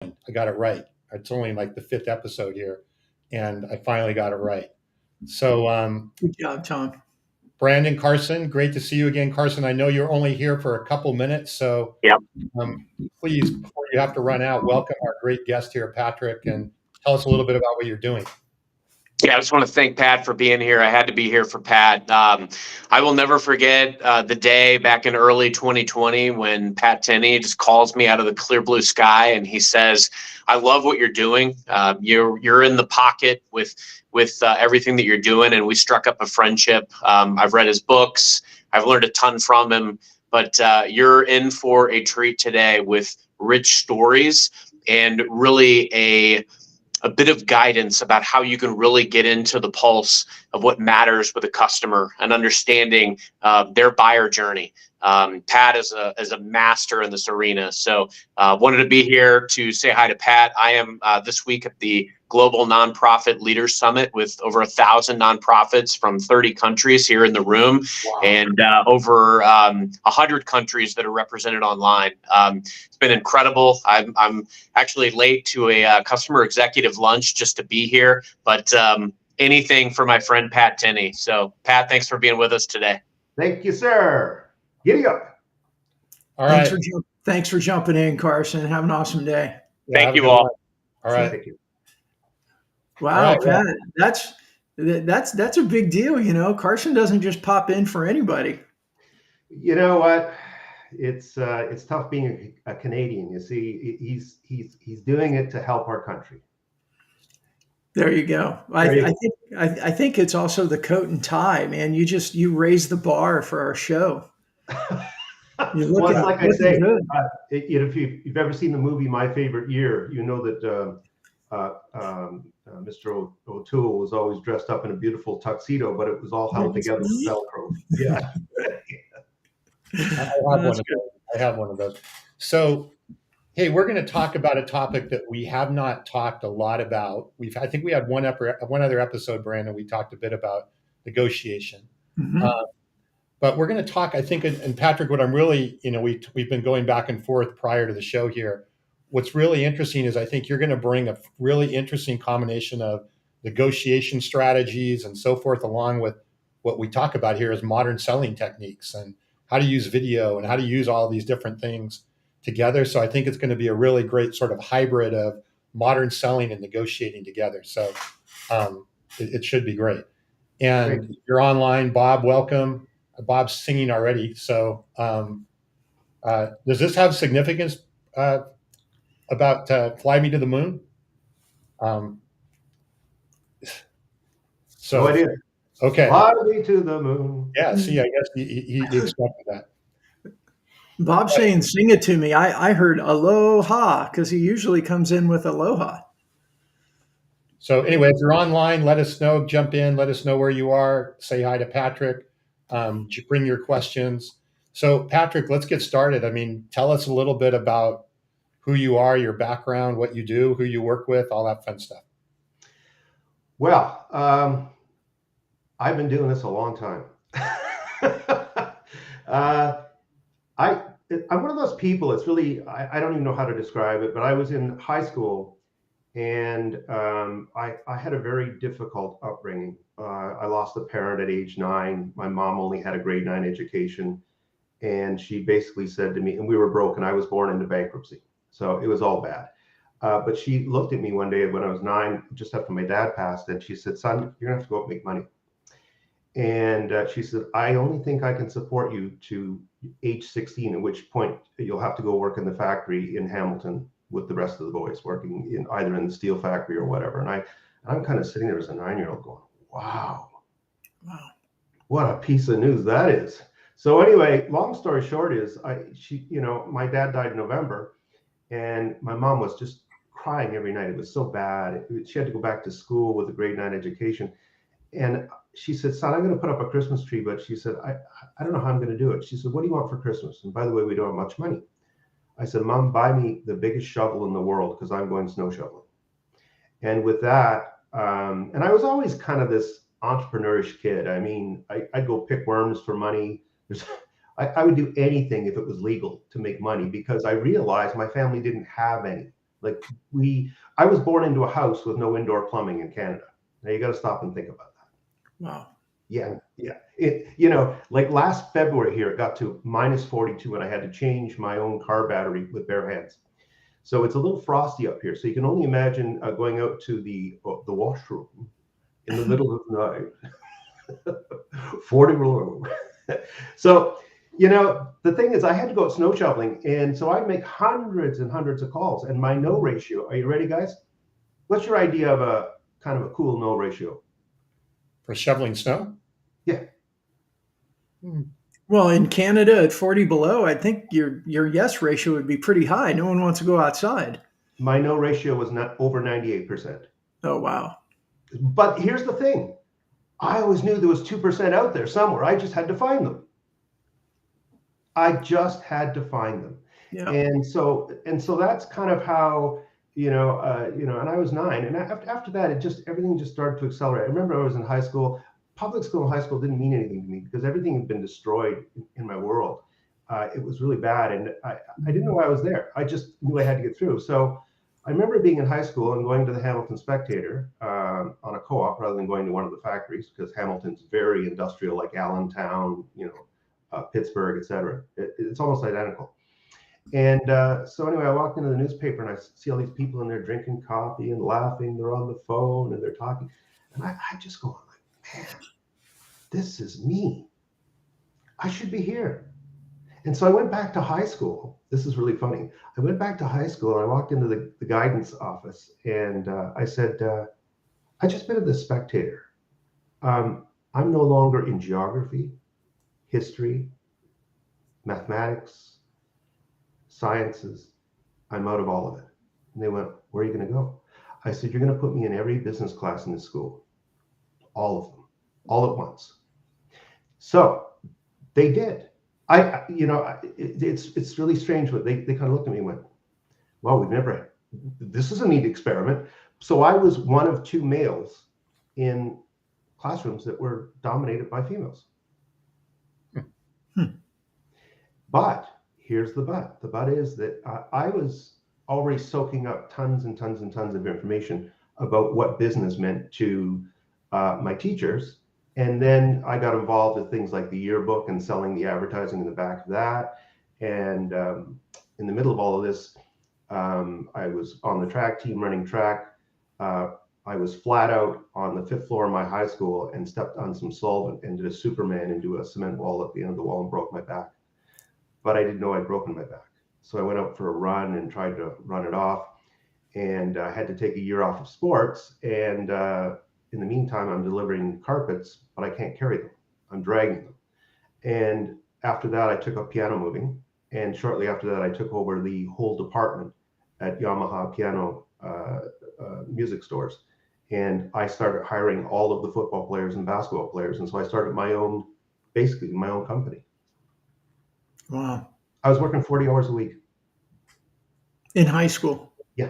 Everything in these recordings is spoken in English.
I got it right. It's only like the fifth episode here, and I finally got it right. So, Good job, Tom. Brandon, Carson, great to see you again. Carson, I know you're only here for a couple minutes, so Yep. um, please, before you have to run out, welcome our great guest here, Patrick, and tell us a little bit about what you're doing. Yeah, I just want to thank Pat for being here. I had to be here for Pat. I will never forget the day back in early 2020 when Pat Tinney just calls me out of the clear blue sky and he says, "I love what you're doing. You're in the pocket with everything that you're doing," and we struck up a friendship. I've read his books. I've learned a ton from him. But you're in for a treat today with rich stories and really a bit of guidance about how you can really get into the pulse of what matters with a customer and understanding their buyer journey. Pat is a master in this arena. So wanted to be here to say hi to Pat. I am this week at the Global Nonprofit Leaders Summit with over 1,000 nonprofits from 30 countries here in the room. Wow. And over 100 countries that are represented online. It's been incredible. I'm actually late to a customer executive lunch just to be here, but anything for my friend Pat Tinney. So Pat, thanks for being with us today. Thank you, sir. Giddy up. All right. Thanks for jumping in, Carson. Have an awesome day. Yeah, thank you all. All right. Thank you. Wow, right, Pat, that's a big deal. You know, Carson doesn't just pop in for anybody. You know what? It's tough being a Canadian. You see, he's doing it to help our country. There you go. I think it's also the coat and tie, man. You raise the bar for our show. Well, it's like I say, if you've ever seen the movie My Favorite Year, you know that Mr. O'Toole was always dressed up in a beautiful tuxedo, but it was all held together with Velcro. Yeah. I have one of those. So, hey, we're going to talk about a topic that we have not talked a lot about. I think we had one other episode, Brandon. We talked a bit about negotiation. Mm-hmm. But we're going to talk, I think, and Patrick, what I'm really, we've been going back and forth prior to the show here. What's really interesting is I think you're going to bring a really interesting combination of negotiation strategies and so forth, along with what we talk about here as modern selling techniques and how to use video and how to use all these different things together. So I think it's going to be a really great sort of hybrid of modern selling and negotiating together. So it should be great. And great. You're online, Bob, welcome. Bob's singing already. So does this have significance about Fly Me to the Moon? So it is. Okay. Fly me to the moon. Yeah, see, I guess he expected that. Bob's saying, sing it to me. I heard aloha because he usually comes in with aloha. So anyway, if you're online, let us know, jump in, let us know where you are, say hi to Patrick. Bring your questions. So Patrick, let's get started. I mean, tell us a little bit about who you are, your background, what you do, who you work with, all that fun stuff. Well, I've been doing this a long time. I'm one of those people, it's really, I don't even know how to describe it, but I was in high school and I had a very difficult upbringing. I lost a parent at age 9. My mom only had a grade 9 education. And she basically said to me, and we were broke, and I was born into bankruptcy. So it was all bad. But she looked at me one day when I was 9, just after my dad passed, and she said, "Son, you're gonna have to go out and make money." And she said, "I only think I can support you to age 16, at which point you'll have to go work in the factory in Hamilton with the rest of the boys, working in either in the steel factory or whatever." And I'm kind of sitting there as a 9-year-old going, wow, what a piece of news that is. So anyway, long story short is my dad died in November and my mom was just crying every night. It was so bad. She had to go back to school with a grade 9 education. And she said, "Son, I'm going to put up a Christmas tree," but she said, I don't know how I'm going to do it. She said, "What do you want for Christmas? And by the way, we don't have much money." I said, "Mom, buy me the biggest shovel in the world because I'm going snow shoveling." And with that, and I was always kind of this entrepreneurish kid. I mean, I'd go pick worms for money. I would do anything if it was legal to make money because I realized my family didn't have any. Like I was born into a house with no indoor plumbing in Canada. Now you got to stop and think about that. Wow. Yeah. Like last February here, it got to -42 and I had to change my own car battery with bare hands. So it's a little frosty up here. So you can only imagine going out to the washroom in the middle of the night, 40 below. So, the thing is, I had to go out snow shoveling. And so I'd make hundreds and hundreds of calls. And my no ratio, are you ready, guys? What's your idea of a kind of a cool no ratio? For shoveling snow? Yeah. Well, in Canada at 40 below, I think your yes ratio would be pretty high. No one wants to go outside. My no ratio was not over 98%. Oh, wow. But here's the thing. I always knew there was 2% out there somewhere. I just had to find them. Yeah. And so that's kind of how, and I was 9. And after that, everything just started to accelerate. I remember I was in high school. Public school and high school didn't mean anything to me because everything had been destroyed in my world. It was really bad. And I didn't know why I was there. I just knew I had to get through. So I remember being in high school and going to the Hamilton Spectator on a co-op rather than going to one of the factories, because Hamilton's very industrial, like Allentown, Pittsburgh, etc. It's almost identical. And so anyway, I walked into the newspaper and I see all these people in there drinking coffee and laughing. They're on the phone and they're talking. And I just go, man, this is me. I should be here. And so I went back to high school. This is really funny. I went back to high school and I walked into the guidance office and I said, I just been at the Spectator. I'm no longer in geography, history, mathematics, sciences. I'm out of all of it. And they went, where are you going to go? I said, you're going to put me in every business class in the school. All of them, all at once. So they did. It's really strange, but they kind of looked at me and went, well, this is a neat experiment. So I was one of 2 males in classrooms that were dominated by females. But here's the but. The but is that I was already soaking up tons and tons and tons of information about what business meant to my teachers. And then I got involved with things like the yearbook and selling the advertising in the back of that. And in the middle of all of this, I was on the track team running track. I was flat out on the 5th floor of my high school and stepped on some solvent and did a Superman into a cement wall at the end of the wall and broke my back. But I didn't know I'd broken my back. So I went out for a run and tried to run it off. And I had to take a year off of sports. And in the meantime, I'm delivering carpets, but I can't carry them. I'm dragging them. And after that, I took up piano moving. And shortly after that, I took over the whole department at Yamaha piano music stores. And I started hiring all of the football players and basketball players. And so I started basically my own company. Wow. I was working 40 hours a week. In high school? Yeah.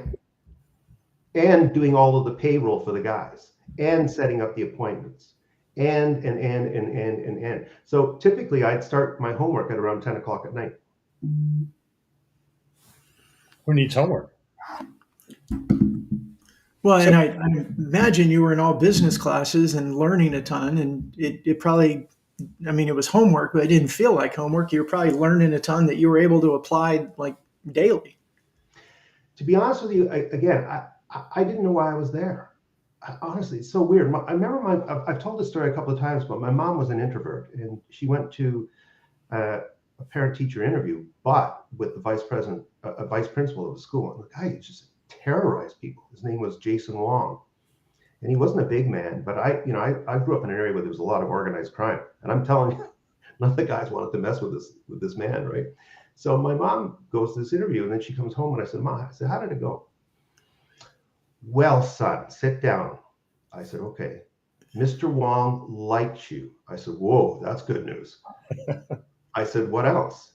And doing all of the payroll for the guys and setting up the appointments and. So typically I'd start my homework at around 10 o'clock at night. Who needs homework? Well, and I imagine you were in all business classes and learning a ton, and it probably, it was homework, but it didn't feel like homework. You were probably learning a ton that you were able to apply like daily. To be honest with you, I didn't know why I was there. Honestly, it's so weird. I remember I've told this story a couple of times, but my mom was an introvert and she went to a parent-teacher interview, but with the vice principal of the school. And the guy just terrorized people. His name was Jason Wong. And he wasn't a big man, but I grew up in an area where there was a lot of organized crime. And I'm telling you, none of the guys wanted to mess with this man, right? So my mom goes to this interview and then she comes home and I said, Ma, how did it go? Well, son, sit down. I said, okay. Mr. Wong liked you. I said, whoa, that's good news. I said, what else?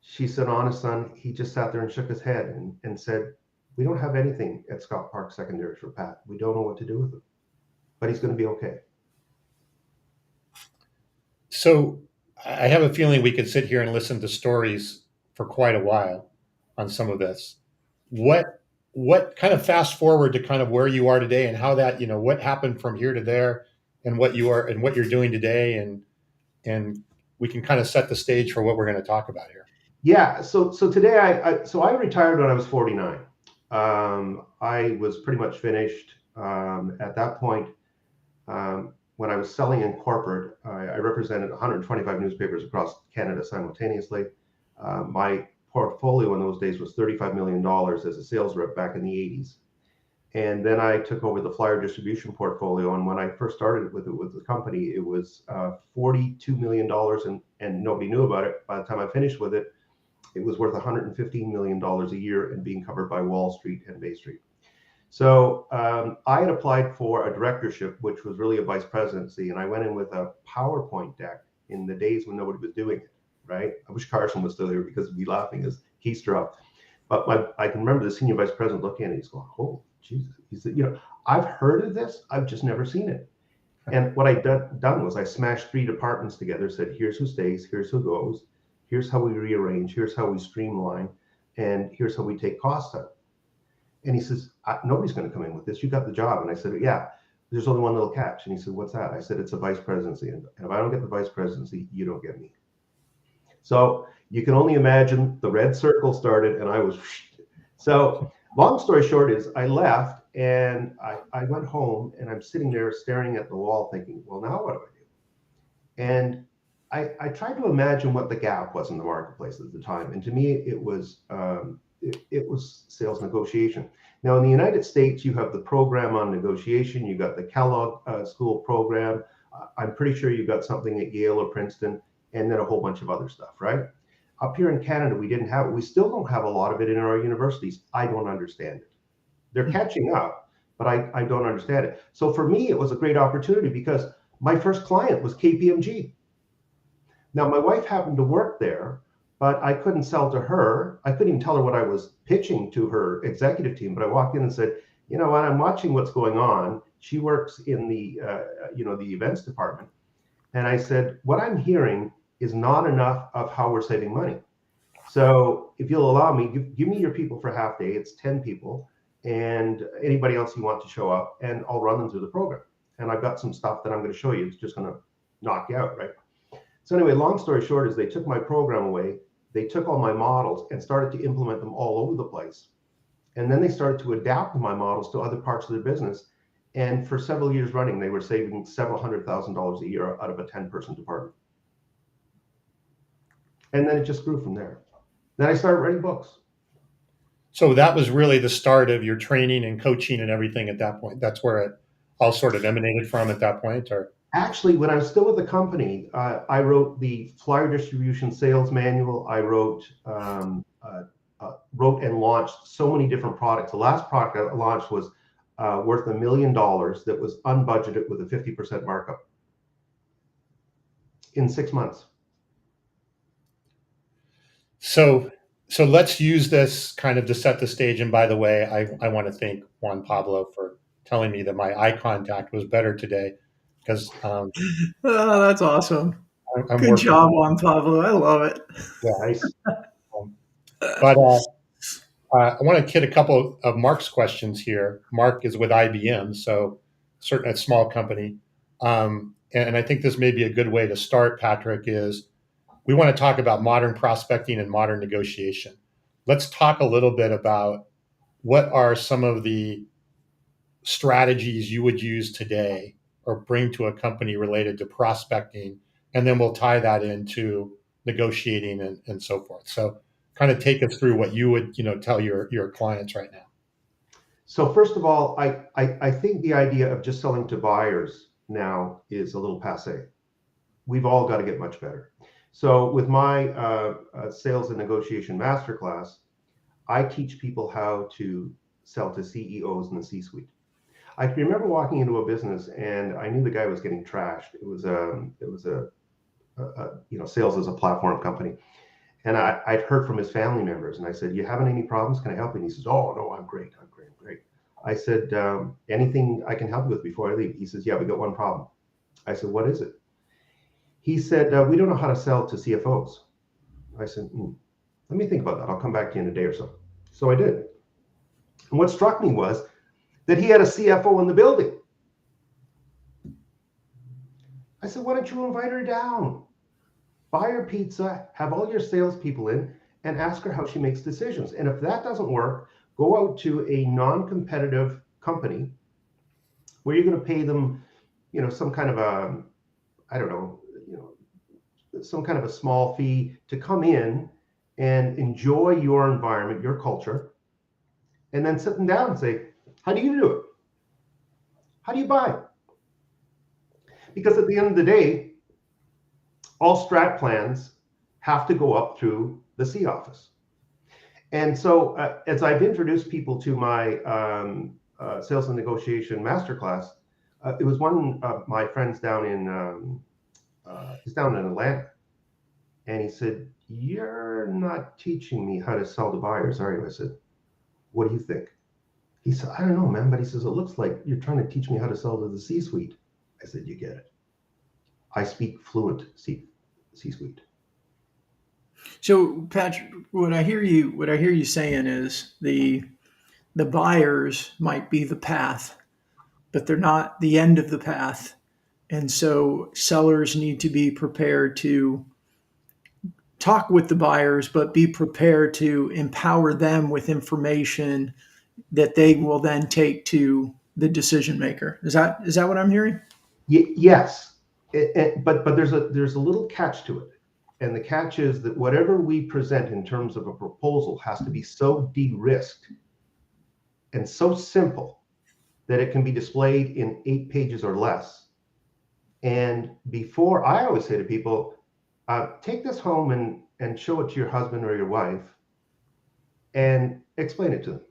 She said, honest son, he just sat there and shook his head and said, we don't have anything at Scott Park Secondary for Pat. We don't know what to do with him, but he's going to be okay. So I have a feeling we could sit here and listen to stories for quite a while on some of this. What what kind of fast forward to kind of where you are today and how that, what happened from here to there and what you are and what you're doing today, and we can kind of set the stage for what we're going to talk about here. Yeah. So today I retired when I was 49. I was pretty much finished at that point. When I was selling in corporate, I represented 125 newspapers across Canada simultaneously. My portfolio in those days was $35 million as a sales rep back in the 80s. And then I took over the flyer distribution portfolio. And when I first started with the company, it was $42 million, and nobody knew about it. By the time I finished with it, it was worth $115 million a year and being covered by Wall Street and Bay Street. So I had applied for a directorship, which was really a vice presidency. And I went in with a PowerPoint deck in the days when nobody was doing it, right? I wish Carson was still here because he'd be laughing as keys dropped. But I can remember the senior vice president looking at it, he's going, oh, Jesus. He said, I've heard of this. I've just never seen it. And what I'd done was I smashed 3 departments together, said, here's who stays, here's who goes, here's how we rearrange, here's how we streamline, and here's how we take costs out. And he says, nobody's going to come in with this. You got the job. And I said, yeah, there's only one little catch. And he said, what's that? I said, it's a vice presidency. And if I don't get the vice presidency, you don't get me. So you can only imagine the red circle started and I was, so long story short is I left and I went home and I'm sitting there staring at the wall thinking, well, now what do I do? And I tried to imagine what the gap was in the marketplace at the time. And to me, it was sales negotiation. Now, in the United States, you have the program on negotiation. You got the Kellogg School program. I'm pretty sure you got something at Yale or Princeton, and then a whole bunch of other stuff, right? Up here in Canada, we didn't have it. We still don't have a lot of it in our universities. I don't understand it. They're catching up, but I don't understand it. So for me, it was a great opportunity because my first client was KPMG. Now, my wife happened to work there, but I couldn't sell to her. I couldn't even tell her what I was pitching to her executive team. But I walked in and said, you know what, I'm watching what's going on. She works in the events department. And I said, what I'm hearing is not enough of how we're saving money. So if you'll allow me, give me your people for a half day. It's 10 people and anybody else you want to show up, and I'll run them through the program. And I've got some stuff that I'm going to show you. It's just going to knock you out, right? So anyway, long story short is they took my program away. They took all my models and started to implement them all over the place. And then they started to adapt my models to other parts of their business. And for several years running, they were saving several $100,000 a year out of a 10-person department. And then it just grew from there. Then I started writing books. So that was really the start of your training and coaching and everything at that point. That's where it all sort of emanated from at that point, or? Actually, when I was still with the company, I wrote the flyer distribution sales manual. I wrote and launched so many different products. The last product I launched was worth $1 million that was unbudgeted with a 50% markup in 6 months. So let's use this kind of to set the stage. And by the way, I want to thank Juan Pablo for telling me that my eye contact was better today. Because oh, that's awesome. I'm good job, Juan Pablo. I love it. Yeah, nice. But I want to hit a couple of Mark's questions here. Mark is with IBM, so certainly a small company. And I think this may be a good way to start, Patrick, is we want to talk about modern prospecting and modern negotiation. Let's talk a little bit about what are some of the strategies you would use today or bring to a company related to prospecting, and then we'll tie that into negotiating and so forth. So kind of take us through what you would tell your clients right now. So first of all, I think the idea of just selling to buyers now is a little passé. We've all got to get much better. So with my sales and negotiation masterclass, I teach people how to sell to CEOs in the C-suite. I can remember walking into a business and I knew the guy was getting trashed. It was a sales as a platform company. And I'd heard from his family members and I said, you having any problems? Can I help you? And he says, oh, no, I'm great. I said, anything I can help you with before I leave? He says, yeah, we got one problem. I said, what is it? He said, we don't know how to sell to CFOs. I said, let me think about that. I'll come back to you in a day or so. So I did. And what struck me was that he had a CFO in the building. I said, why don't you invite her down? Buy her pizza, have all your salespeople in, and ask her how she makes decisions. And if that doesn't work, go out to a non-competitive company where you're going to pay them, some kind of a, I don't know, some kind of a small fee to come in and enjoy your environment, your culture, and then sit them down and say, how do you do it? How do you buy? Because at the end of the day, all strat plans have to go up through the C office. And so as I've introduced people to my sales and negotiation masterclass, it was one of my friends down in, he's down in Atlanta. And he said, you're not teaching me how to sell to buyers, are you? I said, what do you think? He said, I don't know, man. But he says, it looks like you're trying to teach me how to sell to the C-suite. I said, you get it. I speak fluent C-suite. So, Patrick, what I hear you saying is the buyers might be the path, but they're not the end of the path. And so sellers need to be prepared to talk with the buyers, but be prepared to empower them with information that they will then take to the decision maker. Is that what I'm hearing? Yes, but there's a little catch to it. And the catch is that whatever we present in terms of a proposal has to be so de-risked and so simple that it can be displayed in 8 pages or less. And before, I always say to people, take this home and show it to your husband or your wife and explain it to them.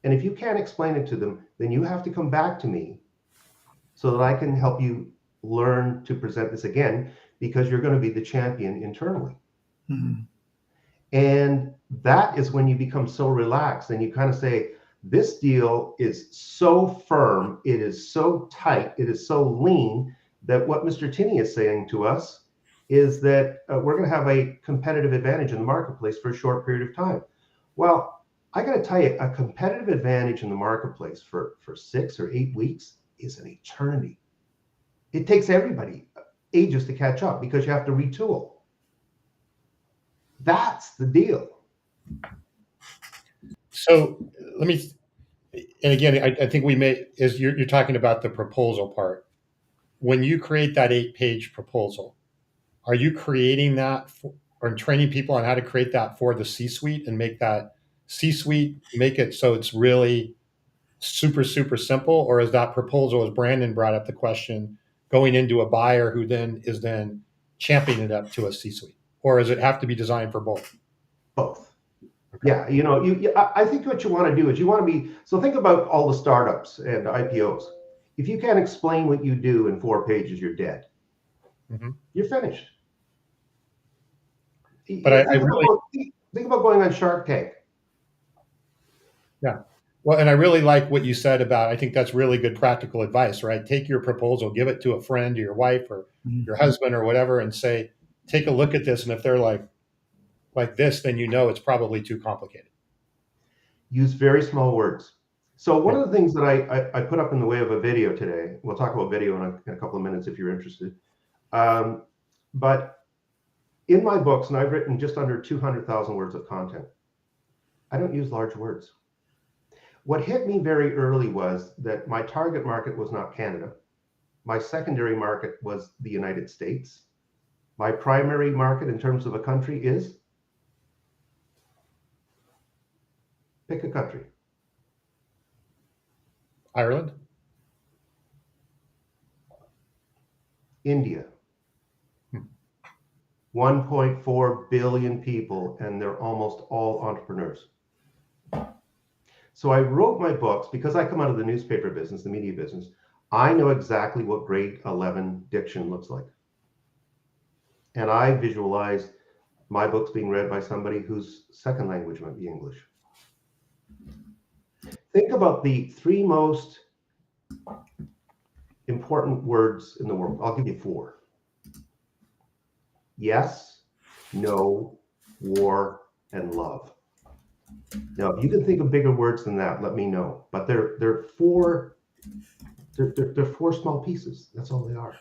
And if you can't explain it to them, then you have to come back to me so that I can help you learn to present this again, because you're going to be the champion internally. Mm-hmm. And that is when you become so relaxed and you kind of say, this deal is so firm, it is so tight, it is so lean, that what Mr. Tinney is saying to us is that we're going to have a competitive advantage in the marketplace for a short period of time. Well, I got to tell you, a competitive advantage in the marketplace for 6 or 8 weeks is an eternity. It takes everybody ages to catch up because you have to retool. That's the deal. So let me, and again, I think you're talking about the proposal part. When you create that 8-page proposal, are you creating that or training people on how to create that for the C-suite and make that C-suite, make it so it's really super, super simple? Or is that proposal, as Brandon brought up the question, going into a buyer who then is championing it up to a C-suite? Or does it have to be designed for both? Both. Okay. Yeah, I think what you want to do is you want to be, so think about all the startups and IPOs. If you can't explain what you do in 4 pages, you're dead. Mm-hmm. You're finished. But think about going on Shark Tank. Yeah. Well, and I really like what you said about, I think that's really good practical advice, right? Take your proposal, give it to a friend or your wife or your husband or whatever, and say, take a look at this. And if they're like this, then it's probably too complicated. Use very small words. So one of the things that I put up in the way of a video today, we'll talk about video in a couple of minutes if you're interested. But in my books, and I've written just under 200,000 words of content, I don't use large words. What hit me very early was that my target market was not Canada. My secondary market was the United States. My primary market in terms of a country is, pick a country. Ireland. India. 1.4 billion people, and they're almost all entrepreneurs. So I wrote my books because I come out of the newspaper business, the media business. I know exactly what grade 11 diction looks like. And I visualize my books being read by somebody whose second language might be English. Think about the 3 most important words in the world. I'll give you 4. Yes, no, war, and love. Now, if you can think of bigger words than that, let me know. But they're four small pieces. That's all they are.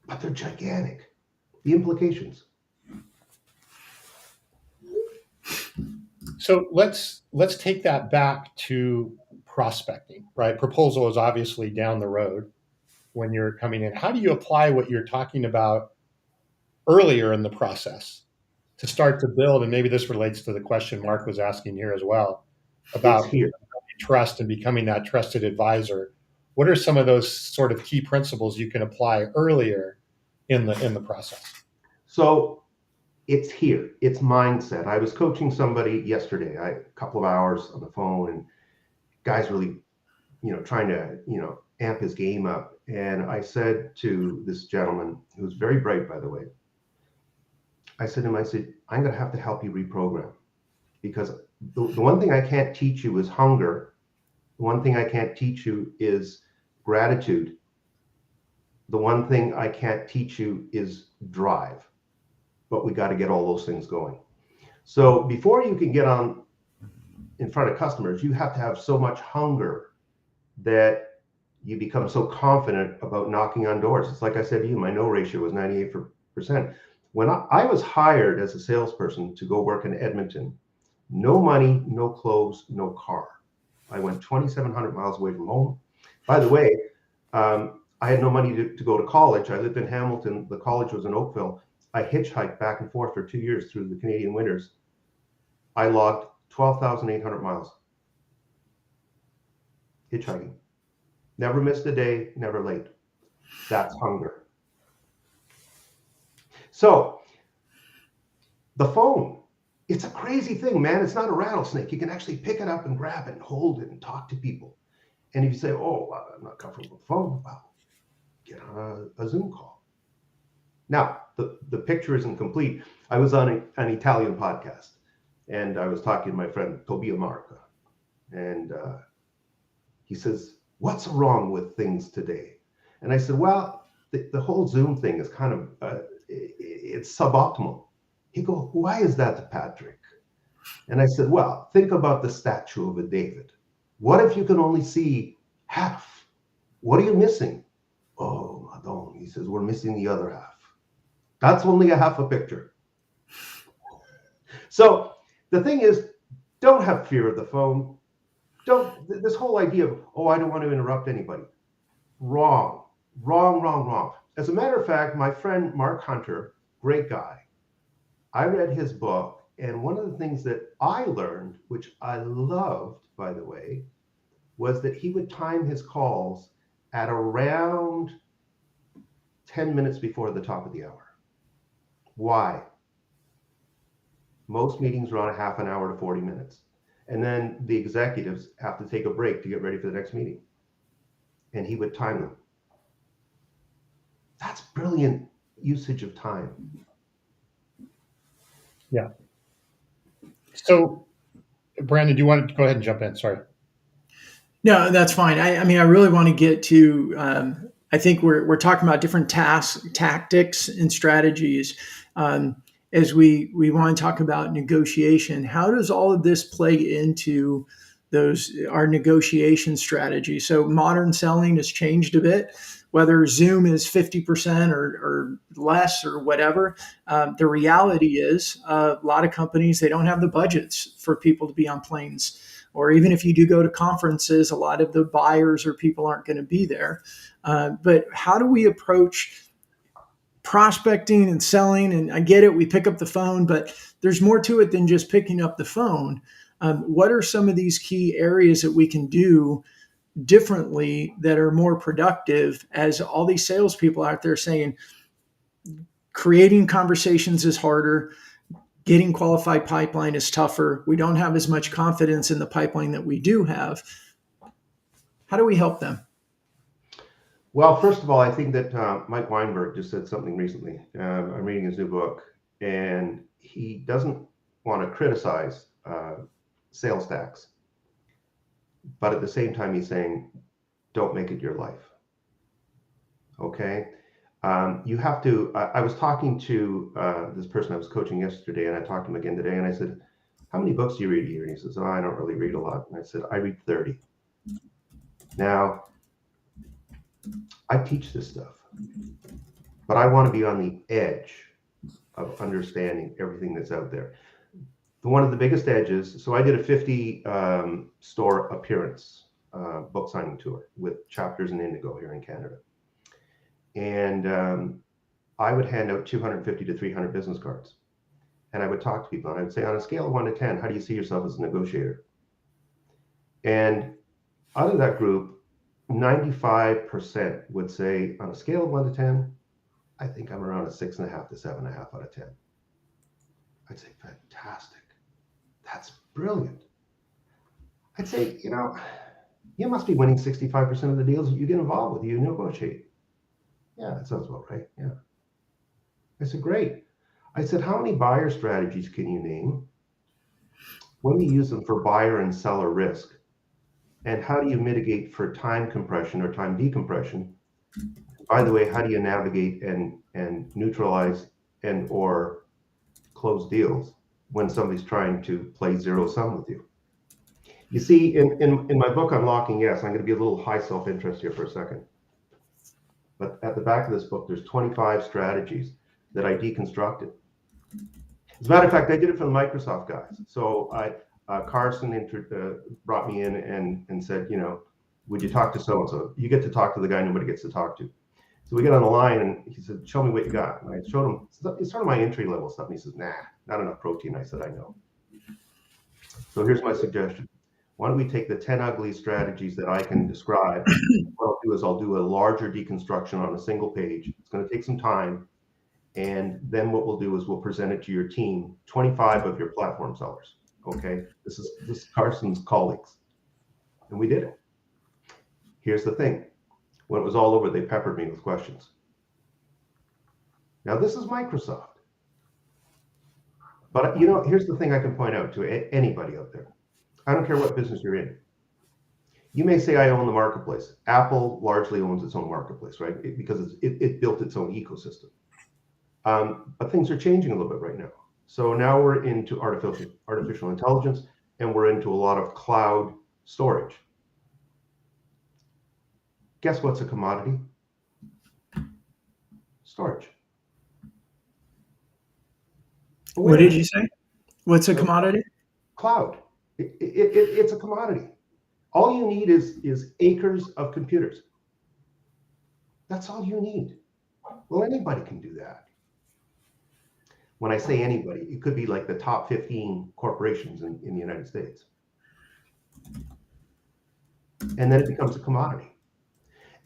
But they're gigantic. The implications. So let's take that back to prospecting, right? Proposal is obviously down the road when you're coming in. How do you apply what you're talking about earlier in the process to start to build? And maybe this relates to the question Mark was asking here as well It's about here. trust and becoming that trusted advisor. What are some of those sort of key principles you can apply earlier in the process? So it's here. It's mindset. I was coaching somebody yesterday, a couple of hours on the phone, and guy's really, trying to, amp his game up. And I said to this gentleman, who's very bright, by the way, I said to him, I'm going to help you reprogram, because the one thing I can't teach you is hunger. The one thing I can't teach you is gratitude. The one thing I can't teach you is drive. But we got to get all those things going. So before you can get on in front of customers, you have to have so much hunger that you become so confident about knocking on doors. It's like I said to you, my no ratio was 98%. When I was hired as a salesperson to go work in Edmonton, no money, no clothes, no car. I went 2,700 miles away from home. By the way, I had no money to go to college. I lived in Hamilton. The college was in Oakville. I hitchhiked back and forth for 2 years through the Canadian winters. I logged 12,800 miles hitchhiking. Never missed a day, never late. That's hunger. So the phone, it's a crazy thing, man. It's not a rattlesnake. You can actually pick it up and grab it and hold it and talk to people. And if you say, oh, I'm not comfortable with the phone, well, get on a Zoom call. Now, the picture isn't complete. I was on an Italian podcast, and I was talking to my friend Tobia Marca, and he says, what's wrong with things today? And I said, well, the whole Zoom thing is kind of, it's suboptimal. He goes, why is that, Patrick? And I said, well, think about the statue of a David. What if you can only see half? What are you missing? Oh, Madon, he says, we're missing the other half. That's only a half a picture. So the thing is, don't have fear of the phone. This whole idea of, oh, I don't want to interrupt anybody. Wrong. As a matter of fact, my friend Mark Hunter, great guy, I read his book, and one of the things that I learned, which I loved, by the way, was that he would time his calls at around 10 minutes before the top of the hour. Why? Most meetings run a half an hour to 40 minutes. And then the executives have to take a break to get ready for the next meeting. And he would time them. That's brilliant usage of time. Yeah. So, Brandon, do you want to go ahead and jump in? Sorry. No, that's fine. I mean, I really want to get to. I think we're talking about different tasks, tactics, and strategies. As we want to talk about negotiation, how does all of this play into our negotiation strategy? So modern selling has changed a bit. Whether Zoom is 50% or less or whatever, the reality is a lot of companies, they don't have the budgets for people to be on planes. Or even if you do go to conferences, a lot of the buyers or people aren't going to be there. But how do we approach prospecting and selling? And I get it, we pick up the phone, but there's more to it than just picking up the phone. What are some of these key areas that we can do differently that are more productive, as all these salespeople out there saying creating conversations is harder, getting qualified pipeline is tougher, we don't have as much confidence in the pipeline that we do have? How do we help them? Well, first of all, I think that Mike Weinberg just said something recently. I'm reading his new book, and he doesn't want to criticize sales tax. But at the same time, he's saying, don't make it your life. Okay? You have to, I was talking to this person I was coaching yesterday, and I talked to him again today, and I said, how many books do you read a year? And he says, oh, I don't really read a lot. And I said, I read 30. Now, I teach this stuff, but I want to be on the edge of understanding everything that's out there. One of the biggest edges, so I did a 50 store appearance book signing tour with Chapters in Indigo here in Canada. And I would hand out 250 to 300 business cards. And I would talk to people and I would say, on a scale of 1 to 10, how do you see yourself as a negotiator? And out of that group, 95% would say, on a scale of 1 to 10, I think I'm around a 6.5 to 7.5 out of 10. I'd say, fantastic. That's brilliant. I'd say, you must be winning 65% of the deals that you get involved with, you negotiate. Yeah, that sounds about right. Yeah. I said, great. I said, how many buyer strategies can you name? What do you use them for buyer and seller risk? And how do you mitigate for time compression or time decompression? By the way, how do you navigate and neutralize and or close deals when somebody's trying to play zero sum with you? You see, in my book, Unlocking Yes, I'm going to be a little high self-interest here for a second. But at the back of this book, there's 25 strategies that I deconstructed. As a matter of fact, I did it for the Microsoft guys. So Carson brought me in and said, would you talk to so-and-so? You get to talk to the guy nobody gets to talk to. So we get on the line and he said, show me what you got. And I showed him, it's sort of my entry level stuff. And he says, nah, not enough protein. I said, I know. So here's my suggestion. Why don't we take the 10 ugly strategies that I can describe? What I'll do is I'll do a larger deconstruction on a single page. It's going to take some time. And then what we'll do is we'll present it to your team, 25 of your platform sellers. Okay, this is Carson's colleagues. And we did it. Here's the thing. When it was all over, they peppered me with questions. Now, this is Microsoft. But, here's the thing I can point out to anybody out there. I don't care what business you're in. You may say, I own the marketplace. Apple largely owns its own marketplace, right? Because it built its own ecosystem. But things are changing a little bit right now. So now we're into artificial intelligence, and we're into a lot of cloud storage. Guess what's a commodity? Storage. What did you say? What's a commodity? Cloud. It's a commodity. All you need is acres of computers. That's all you need. Well, anybody can do that. When I say anybody, it could be like the top 15 corporations in the United States. And then it becomes a commodity.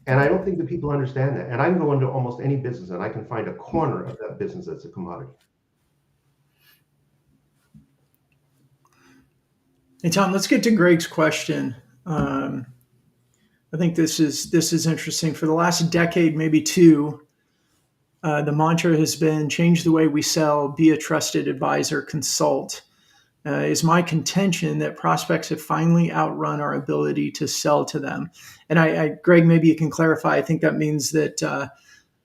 And I don't think that people understand that. And I can go into almost any business and I can find a corner of that business that's a commodity. Hey, Tom, let's get to Greg's question. I think this is interesting. For the last decade, maybe two, the mantra has been change the way we sell, be a trusted advisor, consult. Is my contention that prospects have finally outrun our ability to sell to them. And Greg, maybe you can clarify. I think that means that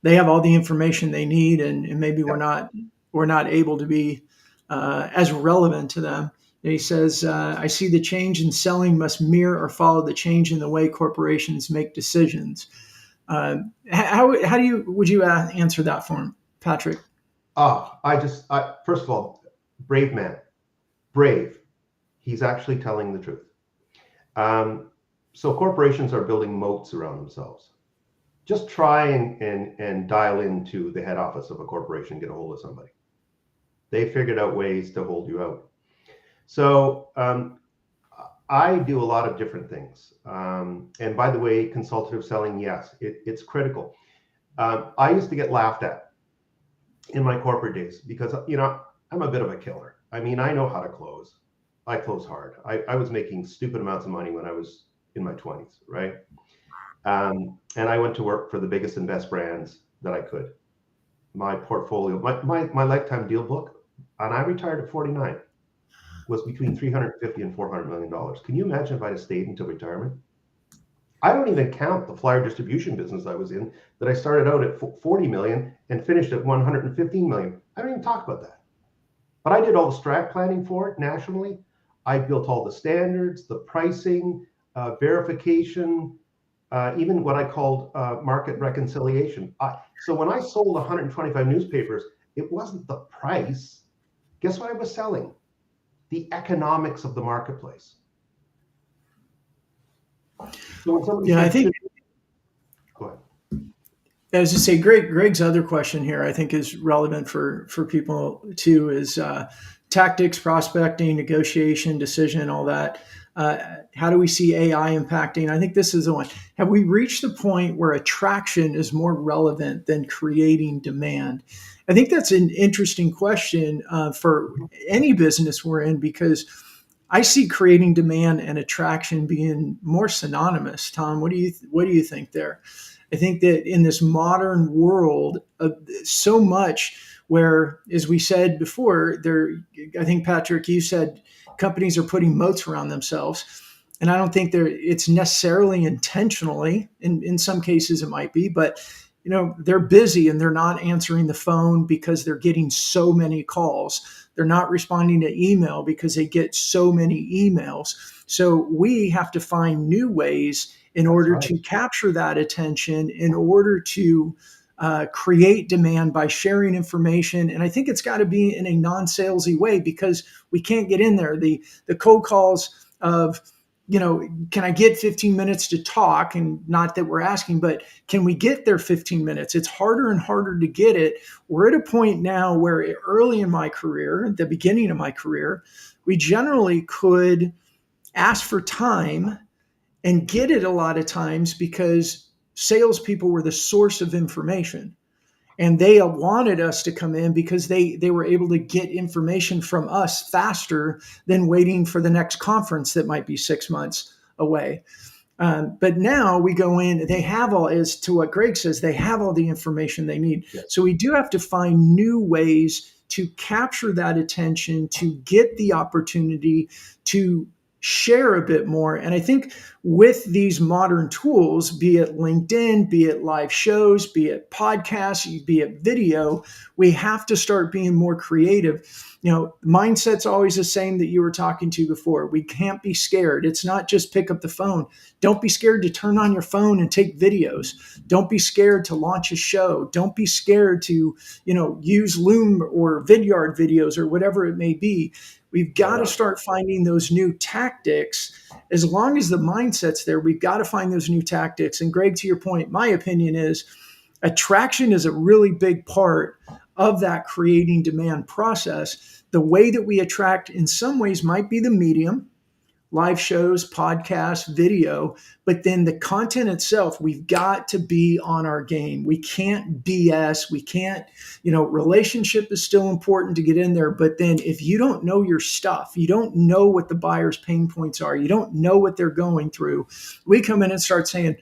they have all the information they need, and maybe we're not able to be as relevant to them. And he says, I see the change in selling must mirror or follow the change in the way corporations make decisions. Would you answer that for him, Patrick? First of all, brave man, brave. He's actually telling the truth. So corporations are building moats around themselves. Just try and dial into the head office of a corporation, get a hold of somebody. They figured out ways to hold you out. So I do a lot of different things. And by the way, consultative selling, yes, it's critical. I used to get laughed at in my corporate days because, I'm a bit of a killer. I mean, I know how to close. I close hard. I was making stupid amounts of money when I was in my 20s, right? And I went to work for the biggest and best brands that I could. My portfolio, my lifetime deal book, and I retired at 49. Was between $350 and $400 million. Can you imagine if I'd have stayed until retirement? I don't even count the flyer distribution business I was in that I started out at 40 million and finished at 115 million. I don't even talk about that. But I did all the strat planning for it nationally. I built all the standards, the pricing, verification, even what I called market reconciliation. So when I sold 125 newspapers, it wasn't the price. Guess what I was selling? The economics of the marketplace. So when somebody Yeah, I says, think go ahead. as you say, Greg's other question here, I think, is relevant for people too. Is tactics, prospecting, negotiation, decision, all that. How do we see AI impacting? I think this is the one. Have we reached the point where attraction is more relevant than creating demand? I think that's an interesting question for any business we're in, because I see creating demand and attraction being more synonymous. Tom, what do you think there? I think that in this modern world, so much where, as we said before, I think Patrick, you said companies are putting moats around themselves, and I don't think it's necessarily intentionally. In some cases, it might be, but they're busy and they're not answering the phone because they're getting so many calls. They're not responding to email because they get so many emails. So we have to find new ways in order to capture that attention, in order to create demand by sharing information. And I think it's got to be in a non-salesy way, because we can't get in there. The cold calls of, can I get 15 minutes to talk? And not that we're asking, but can we get there 15 minutes? It's harder and harder to get it. We're at a point now where early in my career, the beginning of my career, we generally could ask for time and get it a lot of times because salespeople were the source of information. And they wanted us to come in because they were able to get information from us faster than waiting for the next conference that might be 6 months away. But now we go in, they have all, as to what Greg says, they have all the information they need. Yes. So we do have to find new ways to capture that attention, to get the opportunity to share a bit more. And I think with these modern tools, be it LinkedIn, be it live shows, be it podcasts, be it video, we have to start being more creative. Mindset's always the same that you were talking to before. We can't be scared. It's not just pick up the phone. Don't be scared to turn on your phone and take videos. Don't be scared to launch a show. Don't be scared to, use Loom or Vidyard videos or whatever it may be. We've got to start finding those new tactics. As long as the mindset's there, we've got to find those new tactics. And Greg, to your point, my opinion is attraction is a really big part of that creating demand process. The way that we attract in some ways might be the medium, live shows, podcasts, video, but then the content itself, we've got to be on our game. We can't BS. We can't, relationship is still important to get in there. But then if you don't know your stuff, you don't know what the buyer's pain points are, you don't know what they're going through, we come in and start saying,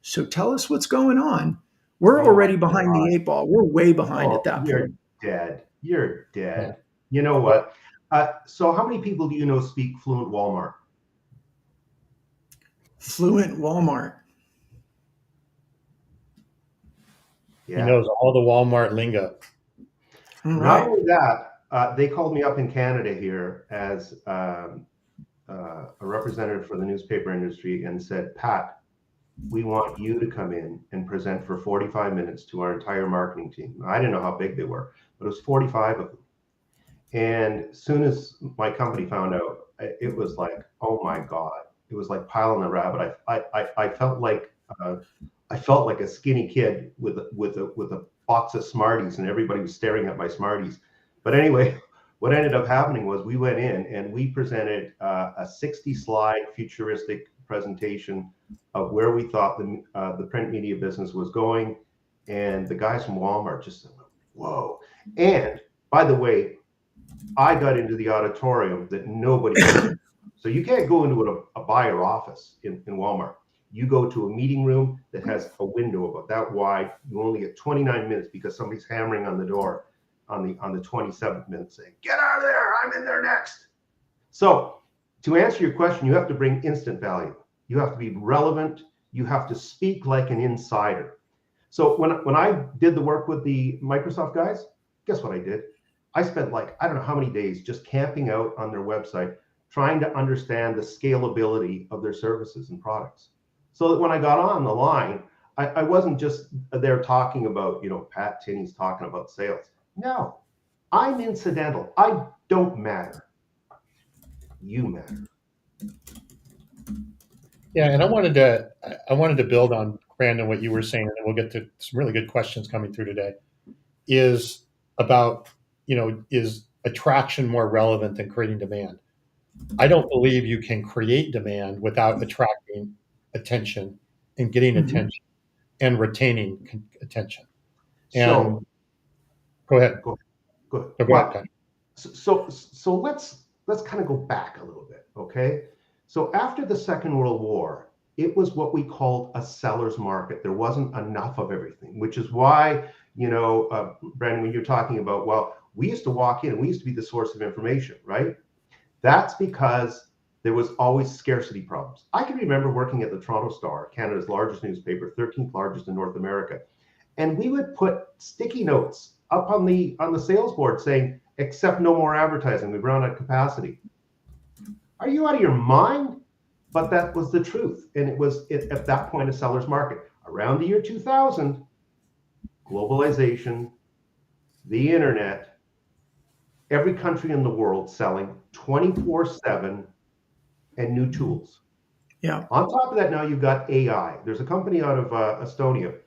so tell us what's going on. We're already behind the 8 ball. We're way behind at that point. You're dead. You know what? So how many people do you know speak fluent Walmart? Fluent Walmart. He knows all the Walmart lingo. Not only that, they called me up in Canada here as a representative for the newspaper industry and said, Pat, we want you to come in and present for 45 minutes to our entire marketing team. I didn't know how big they were, but it was 45 of them. And as soon as my company found out, it was like, oh my God. It was like piling a rabbit. I felt like a skinny kid with a box of Smarties, and everybody was staring at my Smarties. But anyway, what ended up happening was we went in and we presented a 60-slide futuristic presentation of where we thought the print media business was going, and the guys from Walmart just said, "Whoa!" And by the way, I got into the auditorium that nobody could. So you can't go into a buyer office in Walmart. You go to a meeting room that has a window about that wide. You only get 29 minutes because somebody's hammering on the door on the 27th minute saying, "Get out of there, I'm in there next." So to answer your question, you have to bring instant value. You have to be relevant. You have to speak like an insider. So when I did the work with the Microsoft guys, guess what I did? I spent like, I don't know how many days just camping out on their website, trying to understand the scalability of their services and products. So that when I got on the line, I wasn't just there talking about, Pat Tinney's talking about sales. No, I'm incidental. I don't matter. You matter. Yeah, and I wanted to build on, Brandon, what you were saying, and we'll get to some really good questions coming through today. Is about, is attraction more relevant than creating demand? I don't believe you can create demand without attracting attention and getting attention and retaining attention. And So go ahead. go ahead. Go ahead, Patrick. So let's kind of go back a little bit, okay? So after the Second World War, it was what we called a seller's market. There wasn't enough of everything, which is why, Brandon, when you're talking about, well, we used to walk in and we used to be the source of information, right? That's because there was always scarcity problems. I can remember working at the Toronto Star, Canada's largest newspaper, 13th largest in North America, and we would put sticky notes up on the sales board saying, "Accept no more advertising. We've run out of capacity." Are you out of your mind? But that was the truth, and it was at that point a seller's market. Around the year 2000, globalization, the internet, every country in the world selling 24/7 and new tools. Yeah. On top of that, now you've got AI. There's a company out of Estonia.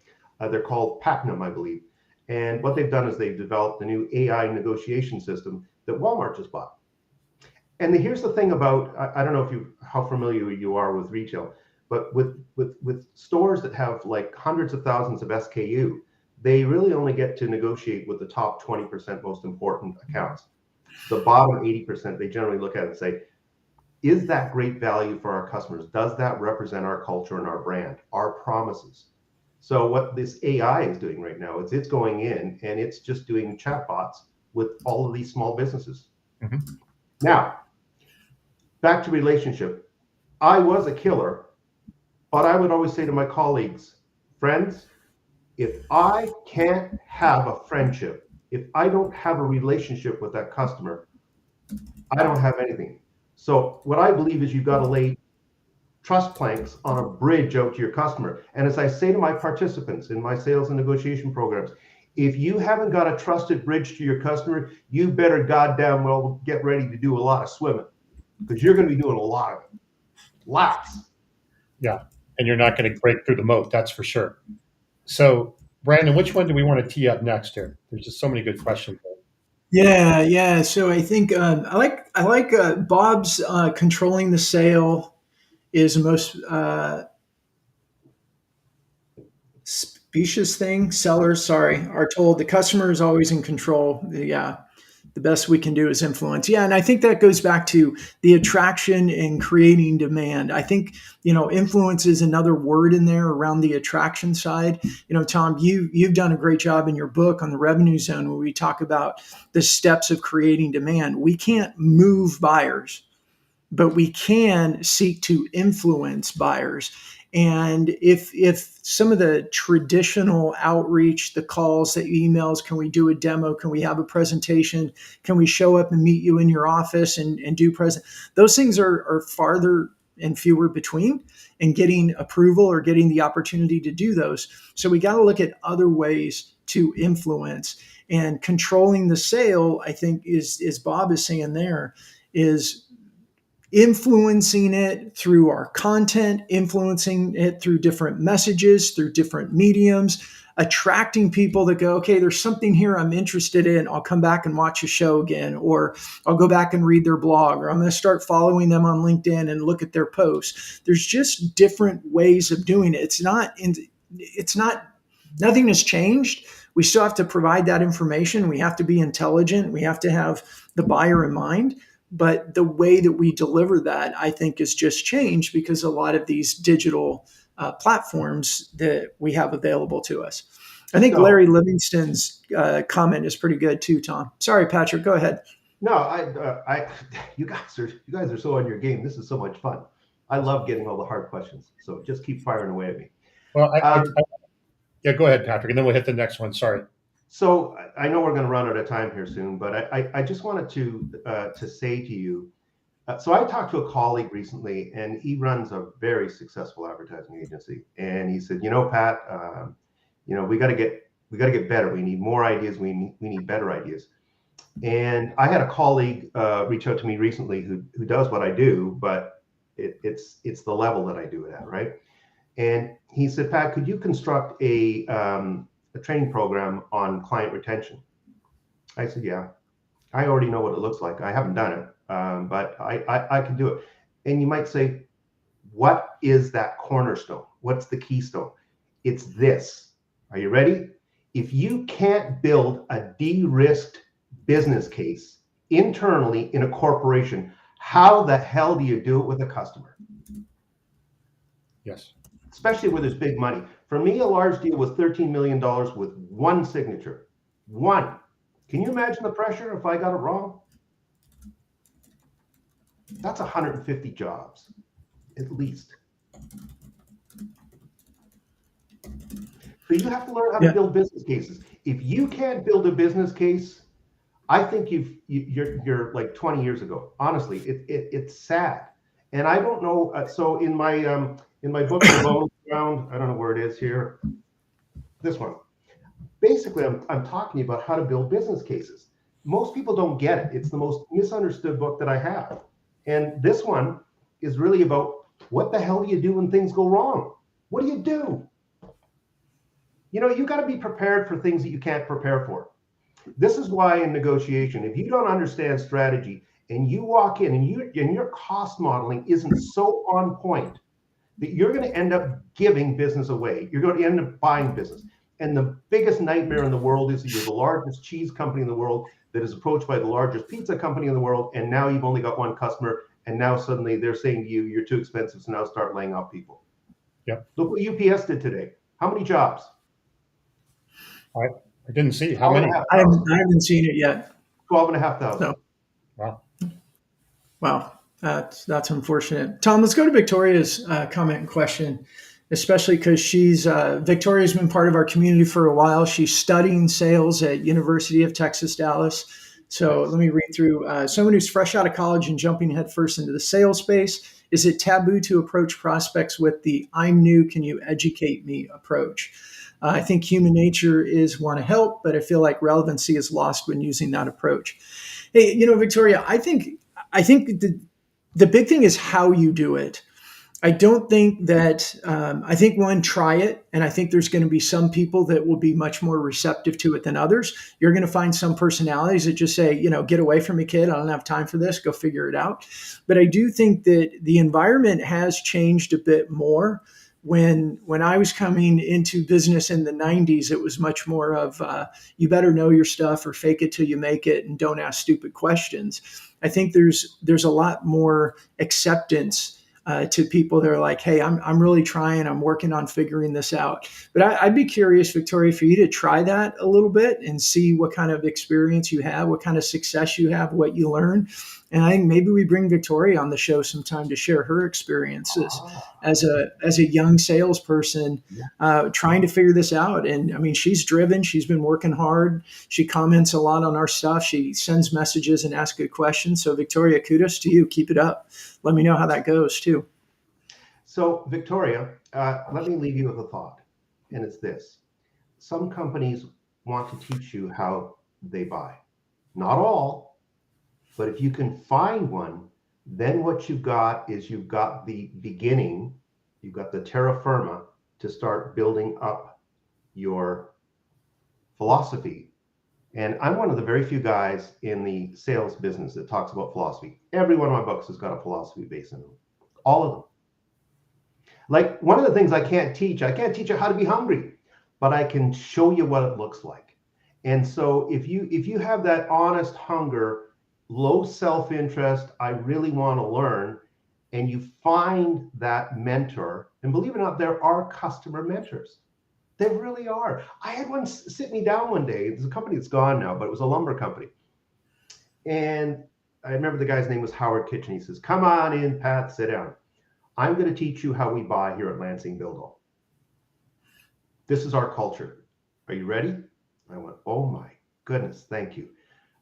They're called Pacnum, I believe. And what they've done is they've developed a new AI negotiation system that Walmart just bought. And here's the thing about, I don't know how familiar you are with retail, but with stores that have like hundreds of thousands of SKU, they really only get to negotiate with the top 20% most important accounts. The bottom 80%, they generally look at it and say, is that great value for our customers? Does that represent our culture and our brand, our promises? So what this AI is doing right now is it's going in and it's just doing chatbots with all of these small businesses. Mm-hmm. Now, back to relationship. I was a killer, but I would always say to my colleagues, friends, if I can't have a friendship, if I don't have a relationship with that customer, I don't have anything. So what I believe is you've got to lay trust planks on a bridge out to your customer. And as I say to my participants in my sales and negotiation programs, if you haven't got a trusted bridge to your customer, you better goddamn well get ready to do a lot of swimming, because you're going to be doing a lot of it. Lots. Yeah. And you're not going to break through the moat, that's for sure. So, Brandon, which one do we want to tee up next here? There's just so many good questions there. Yeah. So I think I like Bob's controlling the sale is the most specious thing. Sellers, are told the customer is always in control. Yeah, the best we can do is influence. Yeah, and I think that goes back to the attraction and creating demand. I think, influence is another word in there around the attraction side. Tom, you've done a great job in your book on the revenue zone where we talk about the steps of creating demand. We can't move buyers, but we can seek to influence buyers. And if some of the traditional outreach, the calls, the emails, can we do a demo? Can we have a presentation? Can we show up and meet you in your office and do present? Those things are farther and fewer between, and getting approval or getting the opportunity to do those. So we got to look at other ways to influence, and controlling the sale, I think, is, as Bob is saying there, is influencing it through our content, influencing it through different messages, through different mediums, attracting people that go, okay, there's something here I'm interested in. I'll come back and watch a show again, or I'll go back and read their blog, or I'm going to start following them on LinkedIn and look at their posts. There's just different ways of doing it. Nothing has changed. We still have to provide that information. We have to be intelligent. We have to have the buyer in mind. But the way that we deliver that, I think, has just changed because a lot of these digital platforms that we have available to us. I think Larry Livingston's comment is pretty good too, Tom. Sorry, Patrick, go ahead. No, you guys are so on your game. This is so much fun. I love getting all the hard questions. So just keep firing away at me. Well, yeah, go ahead, Patrick, and then we'll hit the next one. Sorry. So I know we're going to run out of time here soon, but I just wanted to say to you, so I talked to a colleague recently, and he runs a very successful advertising agency, and he said, Pat, we got to get better. We need more ideas. We need better ideas. And I had a colleague reach out to me recently who does what I do, but it's the level that I do it at, right? And he said, Pat, could you construct a training program on client retention? I said, yeah, I already know what it looks like. I haven't done it, but I can do it. And you might say, what is that cornerstone? What's the keystone? It's this. Are you ready? If you can't build a de-risked business case internally in a corporation, how the hell do you do it with a customer? Yes. Especially where there's big money. For me, a large deal was $13 million with one signature. One. Can you imagine the pressure if I got it wrong? That's 150 jobs, at least. So you have to learn how to build business cases. If you can't build a business case, I think you're like 20 years ago. Honestly, it's sad. And I don't know. So in my book, The Lone Ground, I don't know where it is here. This one. Basically, I'm talking about how to build business cases. Most people don't get it. It's the most misunderstood book that I have. And this one is really about what the hell do you do when things go wrong? What do you do? You got to be prepared for things that you can't prepare for. This is why in negotiation, if you don't understand strategy and you walk in and your cost modeling isn't so on point that you're going to end up giving business away. You're going to end up buying business. And the biggest nightmare in the world is that you're the largest cheese company in the world that is approached by the largest pizza company in the world. And now you've only got one customer. And now suddenly they're saying to you, you're too expensive. So now start laying off people. Yep. Look what UPS did today. How many jobs? I didn't see how many. I haven't seen it yet. 12,500. So, Wow. Wow. That's unfortunate. Tom, let's go to Victoria's comment and question, especially because Victoria's been part of our community for a while. She's studying sales at University of Texas, Dallas. So let me read through. Someone who's fresh out of college and jumping headfirst into the sales space, is it taboo to approach prospects with the "I'm new, can you educate me" approach? I think human nature is want to help, but I feel like relevancy is lost when using that approach. Hey, Victoria, I think the big thing is how you do it. I don't think that, I think one, try it. And I think there's going to be some people that will be much more receptive to it than others. You're going to find some personalities that just say, get away from me, kid. I don't have time for this. Go figure it out. But I do think that the environment has changed a bit more. When I was coming into business in the 90s, it was much more of you better know your stuff or fake it till you make it and don't ask stupid questions. I think there's a lot more acceptance to people that are like, hey, I'm really trying. I'm working on figuring this out. But I'd be curious, Victoria, for you to try that a little bit and see what kind of experience you have, what kind of success you have, what you learn. And I think maybe we bring Victoria on the show sometime to share her experiences as a young salesperson trying to figure this out. And I mean, she's driven. She's been working hard. She comments a lot on our stuff. She sends messages and asks good questions. So Victoria, kudos to you. Keep it up. Let me know how that goes too. So Victoria, let me leave you with a thought. And it's this. Some companies want to teach you how they buy. Not all. But if you can find one, then what you've got is you've got the beginning, you've got the terra firma to start building up your philosophy. And I'm one of the very few guys in the sales business that talks about philosophy. Every one of my books has got a philosophy base in them. All of them. Like one of the things I can't teach you how to be hungry, but I can show you what it looks like. And so if you have that honest hunger, low self-interest, I really want to learn, and you find that mentor, and believe it or not, there are customer mentors. There really are. I had one sit me down one day. It's a company that's gone now, but it was a lumber company. And I remember the guy's name was Howard Kitchen. He says, come on in, Pat, sit down. I'm going to teach you how we buy here at Lansing Buildall. This is our culture. Are you ready? I went, oh my goodness, thank you.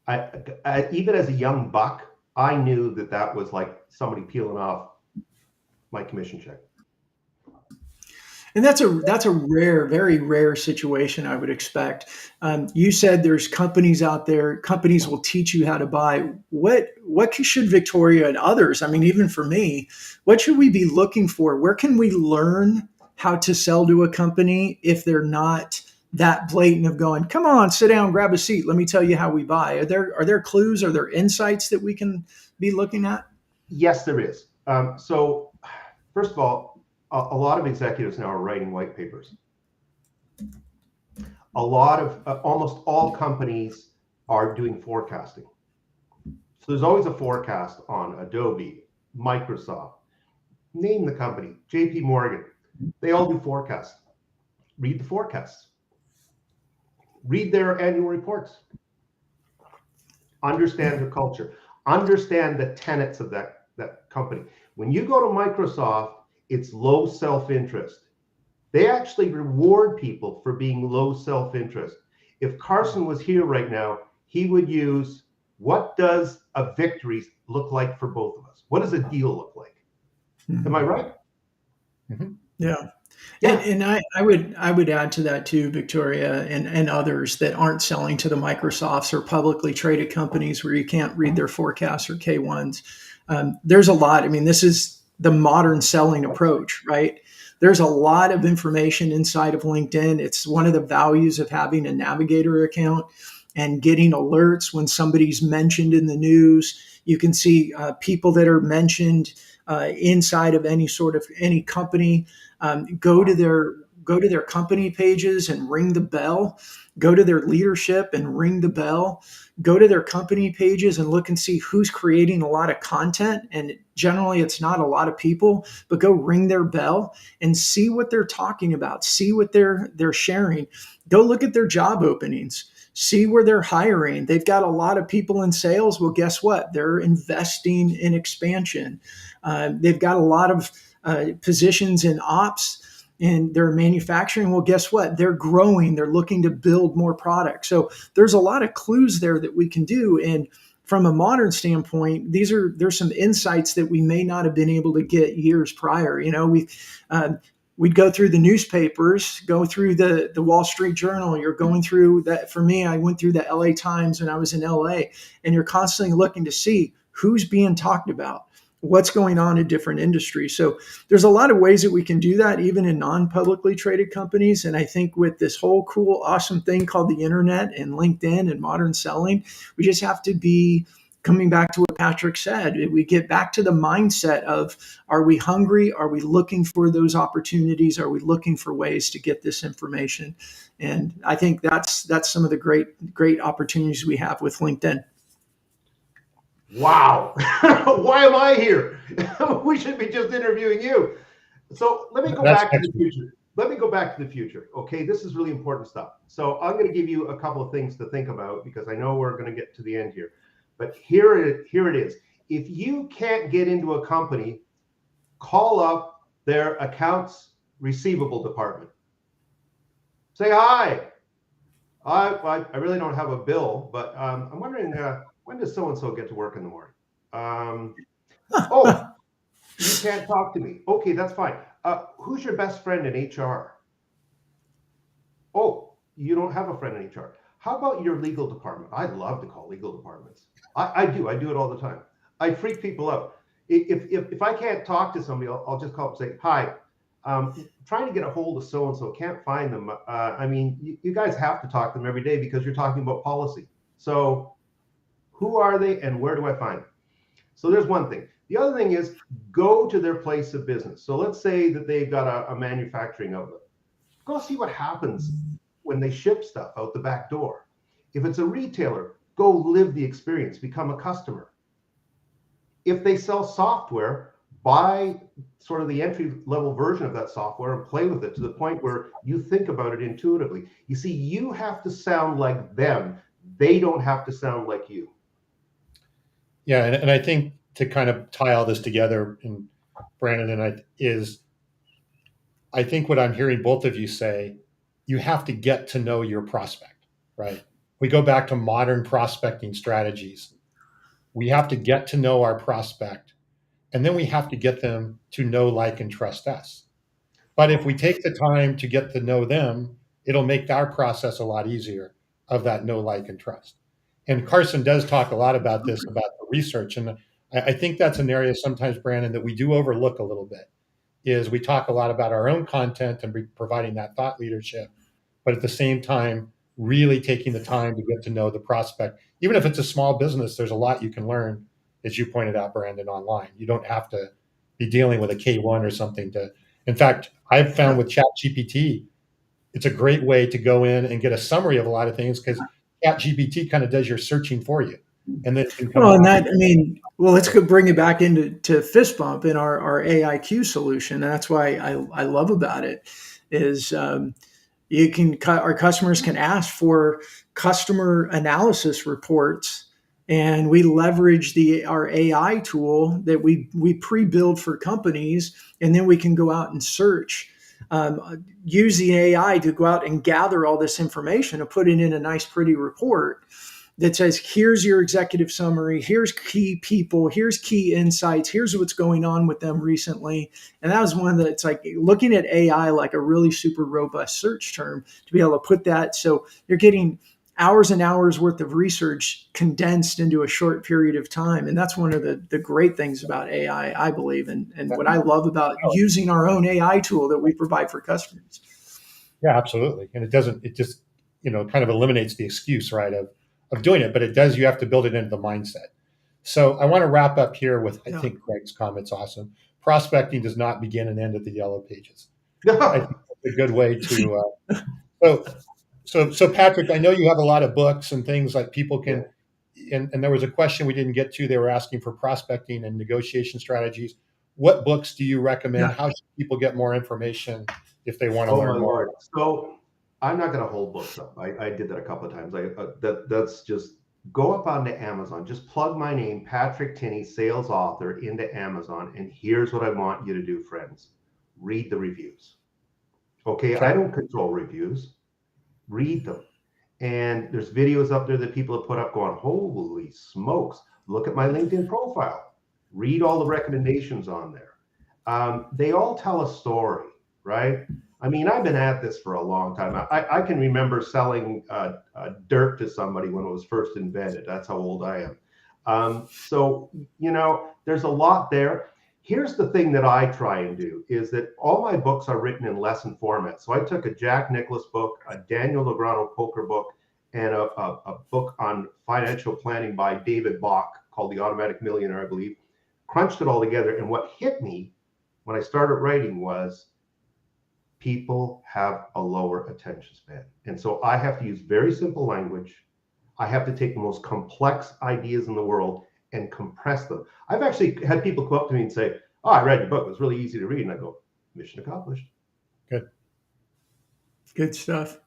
Even as a young buck, I knew that that was like somebody peeling off my commission check. And that's a rare, very rare situation. I would expect. You said there's companies out there. Companies will teach you how to buy. What should Victoria and others? I mean, even for me, what should we be looking for? Where can we learn how to sell to a company if they're not that blatant of going, come on, sit down, grab a seat. Let me tell you how we buy. Are there clues? Are there insights that we can be looking at? Yes, there is. So, first of all, a lot of executives now are writing white papers. A lot of almost all companies are doing forecasting. So there's always a forecast on Adobe, Microsoft, name the company, JP Morgan. They all do forecasts. Read the forecasts. Read their annual reports. Understand their culture. Understand the tenets of that company. When you go to Microsoft, it's low self-interest. They actually reward people for being low self-interest. If Carson was here right now, he would use, what does a victory look like for both of us? What does a deal look like? Mm-hmm. Am I right? Mm-hmm. Yeah. And I would add to that too, Victoria, and others that aren't selling to the Microsofts or publicly traded companies where you can't read their forecasts or K1s. There's a lot. I mean, this is the modern selling approach, right? There's a lot of information inside of LinkedIn. It's one of the values of having a Navigator account and getting alerts when somebody's mentioned in the news. You can see people that are mentioned inside of any company. Go to their company pages and ring the bell. Go to their leadership and ring the bell. Go to their company pages and look and see who's creating a lot of content. And generally it's not a lot of people, but go ring their bell and see what they're talking about. See what they're sharing. Go look at their job openings. See where they're hiring. They've got a lot of people in sales. Well, guess what? They're investing in expansion. They've got a lot of positions in ops and they're manufacturing. Well, guess what? They're growing. They're looking to build more products. So there's a lot of clues there that we can do. And from a modern standpoint, there's some insights that we may not have been able to get years prior. You know, we'd go through the newspapers, go through the Wall Street Journal. You're going through that. For me, I went through the LA Times when I was in LA, and you're constantly looking to see who's being talked about, what's going on in different industries. So there's a lot of ways that we can do that, even in non-publicly traded companies. And I think with this whole cool, awesome thing called the internet and LinkedIn and modern selling, we just have to be coming back to what Patrick said. We get back to the mindset of, are we hungry? Are we looking for those opportunities? Are we looking for ways to get this information? And I think that's some of the great opportunities we have with LinkedIn. Wow. Why am I here? We should be just interviewing you. So let me go back to the future. Okay, this is really important stuff. So I'm going to give you a couple of things to think about because I know we're going to get to the end here. But here it is. If you can't get into a company, call up their accounts receivable department. Say, hi. I really don't have a bill, but I'm wondering, when does so-and-so get to work in the morning? Oh, you can't talk to me. Okay, that's fine. Who's your best friend in HR? Oh, you don't have a friend in HR. How about your legal department? I love to call legal departments. I do it all the time. I freak people out. If I can't talk to somebody, I'll just call up and say, hi, trying to get a hold of so-and-so, can't find them. I mean, you guys have to talk to them every day because you're talking about policy. So who are they and where do I find them? So there's one thing. The other thing is go to their place of business. So let's say that they've got a manufacturing outlet. Go see what happens when they ship stuff out the back door. If it's a retailer, go live the experience, become a customer. If they sell software, buy sort of the entry-level version of that software and play with it to the point where you think about it intuitively. You see, you have to sound like them. They don't have to sound like you. Yeah, and I think to kind of tie all this together, and Brandon and I think what I'm hearing both of you say, you have to get to know your prospect. right? We go back to modern prospecting strategies. We have to get to know our prospect, and then we have to get them to know, like, and trust us. But if we take the time to get to know them, it'll make our process a lot easier of that know, like, and trust. And Carson does talk a lot about this, about the research. And I think that's an area sometimes, Brandon, that we do overlook a little bit, is we talk a lot about our own content and providing that thought leadership, but at the same time, really taking the time to get to know the prospect. Even if it's a small business, there's a lot you can learn, as you pointed out, Brandon, online. You don't have to be dealing with a K1 or something to. In fact, I've found with ChatGPT, it's a great way to go in and get a summary of a lot of things, because ChatGPT kind of does your searching for you, and then it can come Well, and back. that, I mean, well, let's go bring it back into Fist Bump in our AIQ solution. And that's why I love about it is you can our customers can ask for customer analysis reports, and we leverage our AI tool that we pre-build for companies, and then we can go out and search. Use the AI to go out and gather all this information and put it in a nice, pretty report that says, here's your executive summary, here's key people, here's key insights, here's what's going on with them recently. And that was one of the, it's like looking at AI like a really super robust search term to be able to put that. So you're getting hours and hours worth of research condensed into a short period of time. And that's one of the great things about AI, I believe, and what I love about using our own AI tool that we provide for customers. Yeah, absolutely. And it just, kind of eliminates the excuse, right, of doing it, but it does, you have to build it into the mindset. So I want to wrap up here with, I think Craig's comment's awesome. Prospecting does not begin and end at the yellow pages. I think that's a good way to, so Patrick, I know you have a lot of books and things like people can, and there was a question we didn't get to. They were asking for prospecting and negotiation strategies. What books do you recommend? Yeah. How should people get more information if they want to Oh learn my more? Lord. So I'm not going to hold books up. I did that a couple of times. That's just go up onto Amazon. Just plug my name, Patrick Tinney, sales author, into Amazon. And here's what I want you to do, friends. Read the reviews. Okay. I don't control reviews. Read them. And there's videos up there that people have put up going, holy smokes, look at my LinkedIn profile. Read all the recommendations on there. They all tell a story, right? I mean, I've been at this for a long time. I can remember selling dirt to somebody when it was first invented. That's how old I am. So, there's a lot there. Here's the thing that I try and do is that all my books are written in lesson format. So I took a Jack Nicklaus book, a Daniel Negreanu poker book, and a book on financial planning by David Bach called The Automatic Millionaire, I believe, crunched it all together. And what hit me when I started writing was people have a lower attention span. And so I have to use very simple language. I have to take the most complex ideas in the world and compress them. I've actually had people come up to me and say, oh, I read your book. It was really easy to read. And I go, mission accomplished. Good stuff.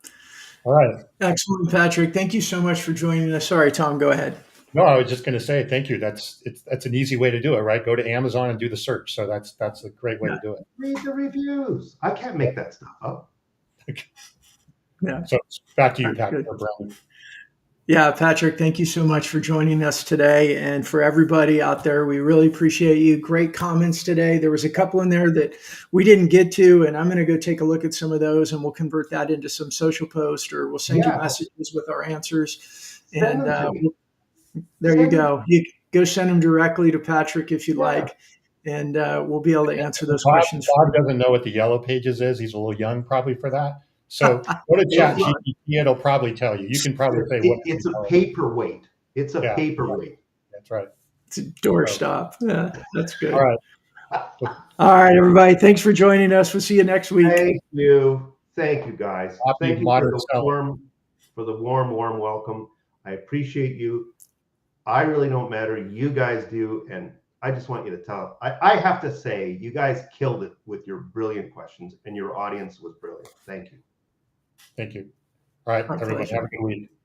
All right. Excellent, Patrick. Thank you so much for joining us. Sorry, Tom, go ahead. No, I was just going to say thank you. That's an easy way to do it, right? Go to Amazon and do the search. So that's a great way to do it. Read the reviews. I can't make that stuff up. Yeah. So back to you, Patrick. Yeah, Patrick, thank you so much for joining us today. And for everybody out there, we really appreciate you. Great comments today. There was a couple in there that we didn't get to, and I'm going to go take a look at some of those, and we'll convert that into some social post, or we'll send you messages with our answers. And there you go. You go send them directly to Patrick if you'd like, and we'll be able to answer those questions. Bob doesn't know what the yellow pages is. He's a little young probably for that. So go to ChatGPT, it'll probably tell you. You can probably say what it's a paperweight. It's a paperweight. That's right. It's a doorstop. Yeah, that's good. All right. All right, everybody. Thanks for joining us. We'll see you next week. Thank you. Thank you, guys. Thank you for the warm welcome. I appreciate you. I really don't matter. You guys do. And I just want you to tell, I have to say, you guys killed it with your brilliant questions, and your audience was brilliant. Thank you. Thank you. All right, everybody, have a good week.